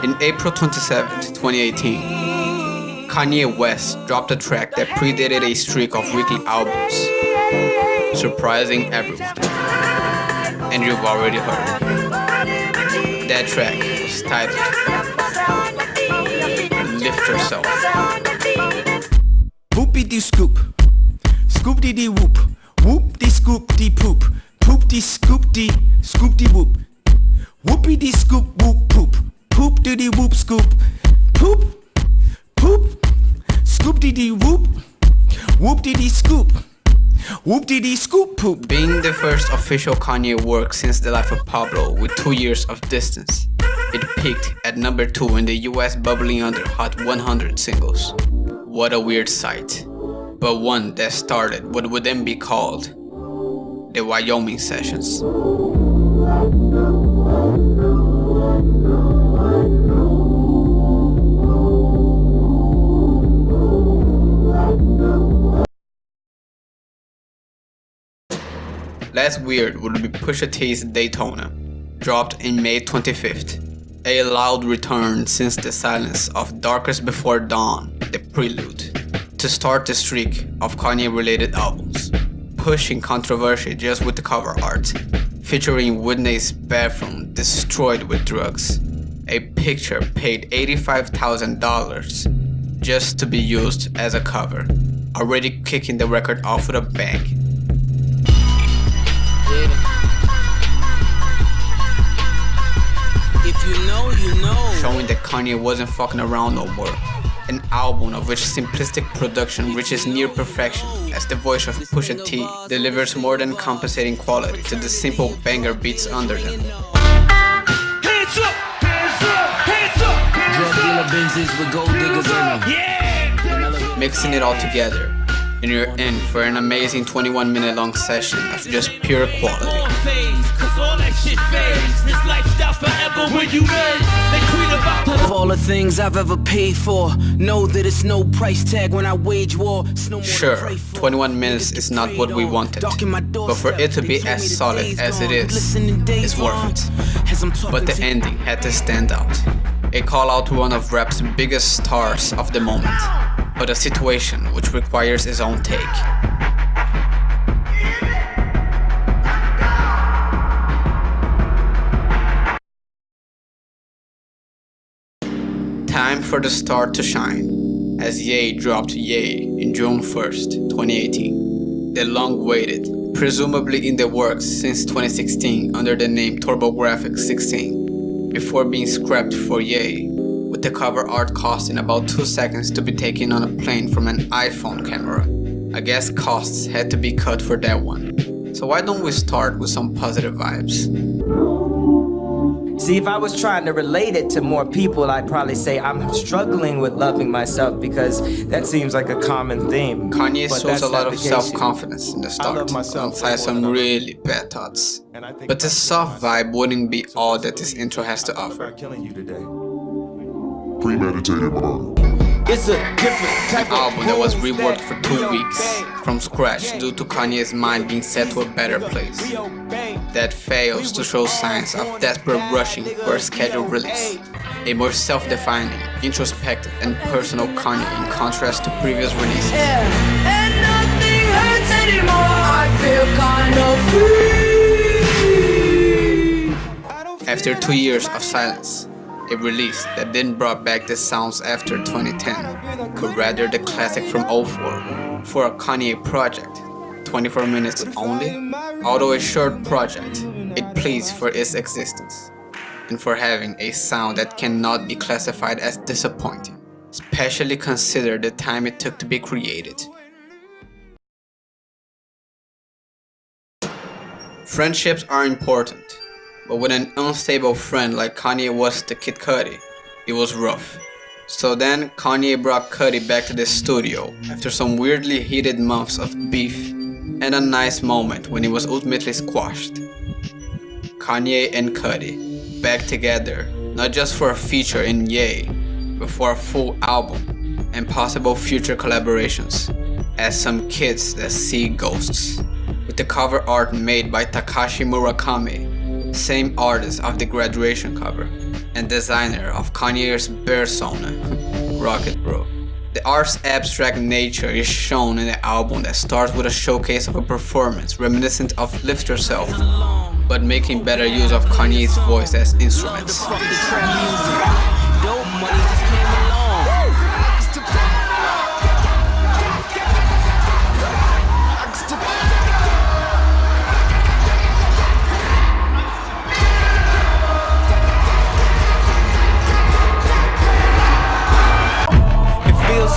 In April 27, 2018, Kanye West dropped a track that predated a streak of weekly albums, surprising everyone. And you've already heard it. That track was titled Lift Yourself. Whoopie scoop, scoop dee whoop, whoop dee scoop dee poop, poop dee scoop dee whoop, whoopie dee scoop whoop poop, poop dee whoop scoop, poop, poop, scoop dee whoop, whoop dee scoop, whoop dee scoop poop. Being the first official Kanye work since The Life of Pablo with 2 years of distance, it peaked at number 2 in the US bubbling under Hot 100 singles. What a weird sight, but one that started what would then be called the Wyoming Sessions. Last weird would be Pusha T's Daytona, dropped in May 25th. A loud return since the silence of Darkest Before Dawn, the prelude, to start the streak of Kanye-related albums, pushing controversy just with the cover art, featuring Whitney's bathroom destroyed with drugs, a picture paid $85,000 just to be used as a cover, already kicking the record off with a bang. If you know, you know. Showing that Kanye wasn't fucking around no more. An album of which simplistic production reaches near perfection as the voice of Pusha T delivers more than compensating quality to the simple banger beats under them. Hands up, hands up, hands up, hands up. Benzes with gold diggers in them. Yeah. Mixing it all together, and you're in for an amazing 21-minute long session of just pure quality. Of all the things I've ever paid for, know that it's no price tag when I wage war. Sure, 21 minutes is not what we wanted, but for it to be as solid as it is, it's worth it. But the ending had to stand out. A call out to one of rap's biggest stars of the moment, but a situation which requires its own take. Time for the star to shine, as Ye dropped Ye in June 1st, 2018. The long-awaited, presumably in the works since 2016 under the name TurboGrafx-16, before being scrapped for Ye, with the cover art costing about 2 seconds to be taken on a plane from an iPhone camera. I guess costs had to be cut for that one. So why don't we start with some positive vibes? See, if I was trying to relate it to more people, I'd probably say I'm struggling with loving myself because that seems like a common theme. Kanye But shows that's a lot not of the case. self-confidence in the start, alongside some really bad thoughts. But the soft vibe wouldn't be all that this intro has to offer. Killing you today. Premeditated murder. It's a different type An album that was rules reworked for 2 we weeks obey. from scratch due to Kanye's mind being set to a better place We obey. that fails to show signs of desperate rushing for a scheduled release. A more self-defining, introspective, and personal Kanye in contrast to previous releases. And nothing hurts anymore. I feel kind of free. After 2 years of silence, a release that didn't brought back the sounds after 2010, but rather the classic from 04. For a Kanye project, 24 minutes only, although a short project, it pleads for its existence, and for having a sound that cannot be classified as disappointing, especially consider the time it took to be created. Friendships are important, but with an unstable friend like Kanye was to Kid Cudi, it was rough. So then Kanye brought Cudi back to the studio after some weirdly heated months of beef and a nice moment when it was ultimately squashed. Kanye and Cudi back together, not just for a feature in Ye, but for a full album and possible future collaborations as some kids that see ghosts. With the cover art made by Takashi Murakami, same artist of the Graduation cover, and designer of Kanye's persona, Rocket Bro. The art's abstract nature is shown in the album that starts with a showcase of a performance reminiscent of Lift Yourself, but making better use of Kanye's voice as instruments.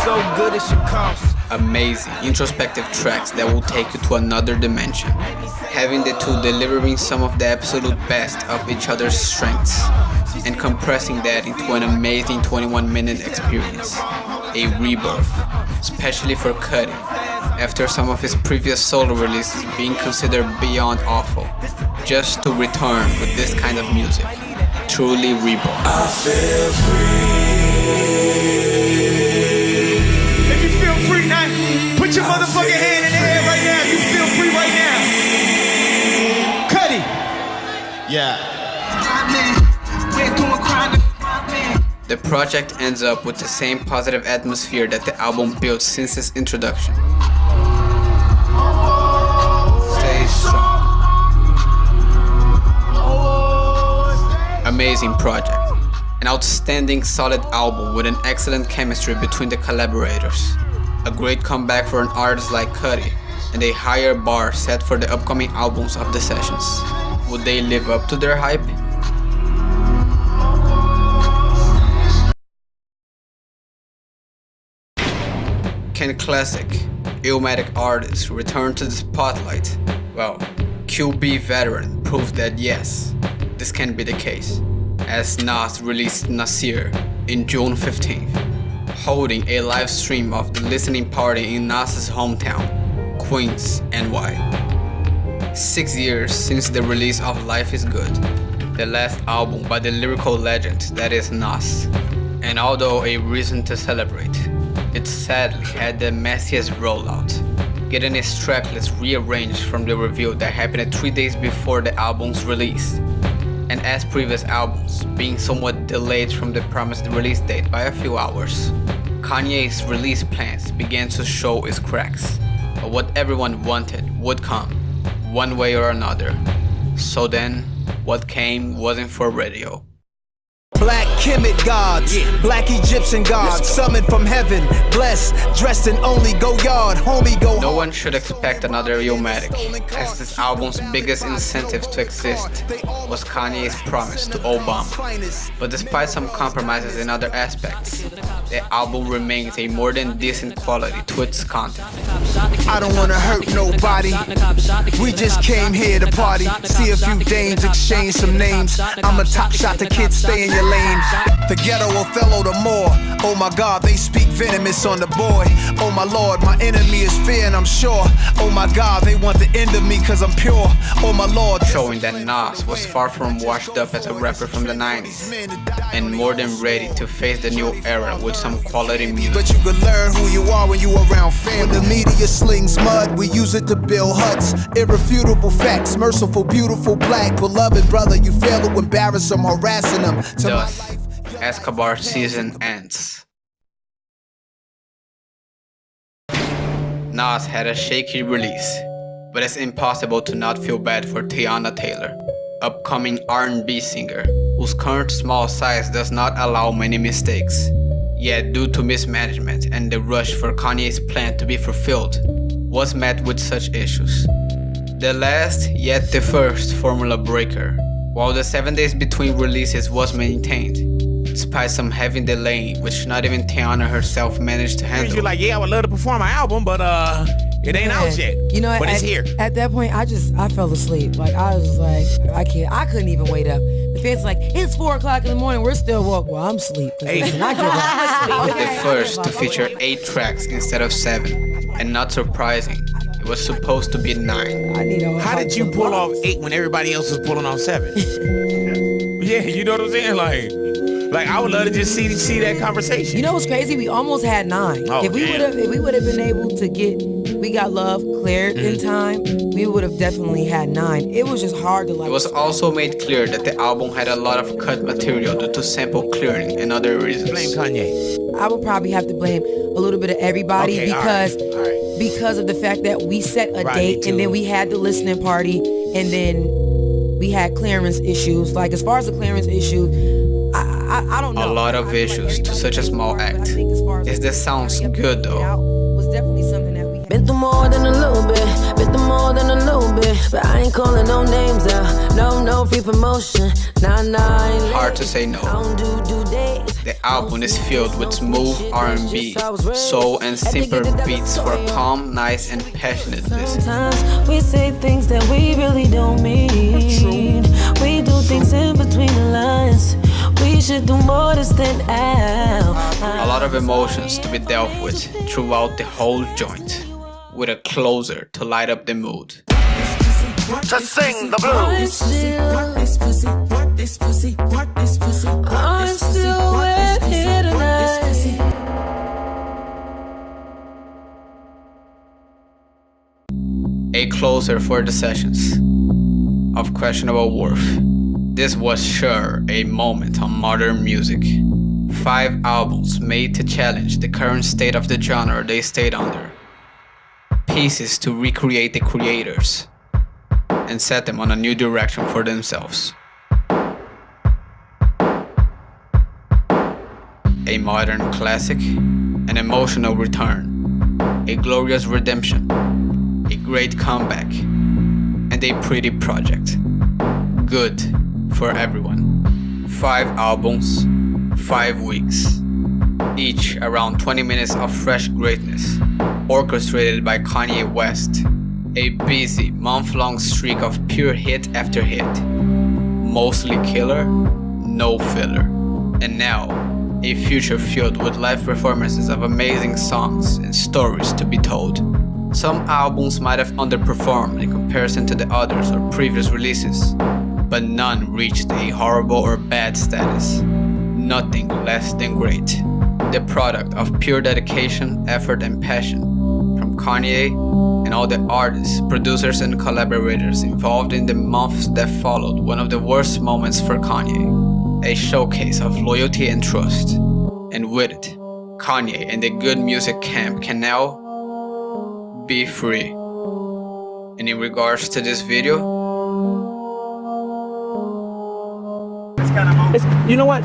So good it should cost. Amazing, introspective tracks that will take you to another dimension, having the two delivering some of the absolute best of each other's strengths, and compressing that into an amazing 21-minute experience, a rebirth, especially for Cudi, after some of his previous solo releases being considered beyond awful, just to return with this kind of music, truly reborn. I feel free. Free now. Put your motherfucking hand in the air right now. You feel free right now. Cudi. Yeah. The project ends up with the same positive atmosphere that the album built since its introduction. Stay strong. Amazing project. An outstanding solid album with an excellent chemistry between the collaborators. A great comeback for an artist like Cudi, and a higher bar set for the upcoming albums of the sessions. Would they live up to their hype? Can classic, Illmatic artists return to the spotlight? Well, QB veteran proved that yes, this can be the case, as Nas released Nasir in June 15th. Holding a live stream of the listening party in Nas's hometown, Queens, NY. 6 years since the release of Life is Good, the last album by the lyrical legend that is Nas. And although a reason to celebrate, it sadly had the messiest rollout, getting its tracklist rearranged from the reveal that happened 3 days before the album's release. And as previous albums, being somewhat delayed from the promised release date by a few hours, Kanye's release plans began to show its cracks. But what everyone wanted would come, one way or another. So then, what came wasn't for radio. Black Kemet gods, black Egyptian gods, summoned from heaven, blessed, dressed in only Goyard, homie go. No one should expect another Illmatic, as this album's biggest incentive to exist was Kanye's promise to Obama. But despite some compromises in other aspects, the album remains a more than decent quality to its content. I don't wanna hurt nobody, we just came here to party, see a few dames, exchange some names. I'm a top shot, the kids stay in your lane. The ghetto Othello the more. Oh my God, they speak venomous on the boy. Oh my Lord, my enemy is fear and I'm sure. Oh my God, they want the end of me cause I'm pure. Oh my Lord. Showing that Nas was far from washed up as a rapper from the 90s and more than ready to face the new era with some quality music. But you can learn who you are when you around family. The media slings mud, we use it to build huts. Irrefutable facts, merciful, beautiful, black, beloved brother. You fail to embarrass them, harassing them. Thus, Escobar season ends. Nas had a shaky release, but it's impossible to not feel bad for Teyana Taylor, upcoming R&B singer, whose current small size does not allow many mistakes. Yet due to mismanagement and the rush for Kanye's plan to be fulfilled, was met with such issues. The last, yet the first formula breaker, while the 7 days between releases was maintained, despite some heavy delay which not even Teyana herself managed to handle. You're like, yeah, I would love to perform my album, but it ain't out yet. You know, but it's here. At that point, I fell asleep. Like I was like, I couldn't even wait up. The fans like, it's 4 o'clock in the morning. We're still woke. Well, I'm asleep. Hey. I give up. The first to feature 8 tracks instead of 7, and not surprising, it was supposed to be 9. I need a How did you pull off 8 when everybody else was pulling off 7? Yeah, you know what I'm saying? Like I would love to just see that conversation. You know what's crazy? We almost had 9. Oh, if we would have been able to get We Got Love cleared in time, we would have definitely had 9. It was just hard to like. It was also made clear that the album had a lot of cut material due to sample clearing and other reasons. Blame Kanye. I would probably have to blame a little bit of everybody Okay, because all right. because of the fact that we set a Right, date me too. and then we had the listening party and then we had clearance issues. Like as far as the clearance issue, I don't know. A lot of I feel like issues to everybody such a did small their part, but I act. think as far as Yes, this sounds hurry up good and get it though. out was definitely something that we had. Been through more than a little bit, been through more than a little bit, but I ain't calling no names out. No free promotion. Nah, I ain't Hard to say no. I don't do days. The album is filled with smooth R&B, soul and simple beats for calm, nice and passionate listening. Sometimes we say things that we really don't mean. We do things in between the lines. We should do more to stand out. A lot of emotions to be dealt with throughout the whole joint, with a closer to light up the mood. Just sing the blues. I'm still with here tonight. A closer for the sessions of questionable worth. This was sure a moment on modern music. 5 albums made to challenge the current state of the genre they stayed under. Pieces to recreate the creators and set them on a new direction for themselves. A modern classic, an emotional return, a glorious redemption, a great comeback, and a pretty project. Good for everyone. 5 albums, 5 weeks, each around 20 minutes of fresh greatness, orchestrated by Kanye West. A busy month-long streak of pure hit after hit, mostly killer, no filler, and now a future filled with live performances of amazing songs and stories to be told. Some albums might have underperformed in comparison to the others or previous releases, but none reached a horrible or bad status. Nothing less than great. The product of pure dedication, effort, and passion from Kanye and all the artists, producers, and collaborators involved in the months that followed one of the worst moments for Kanye. A showcase of loyalty and trust. And with it, Kanye and the good music camp can now be free. And in regards to this video, You know what?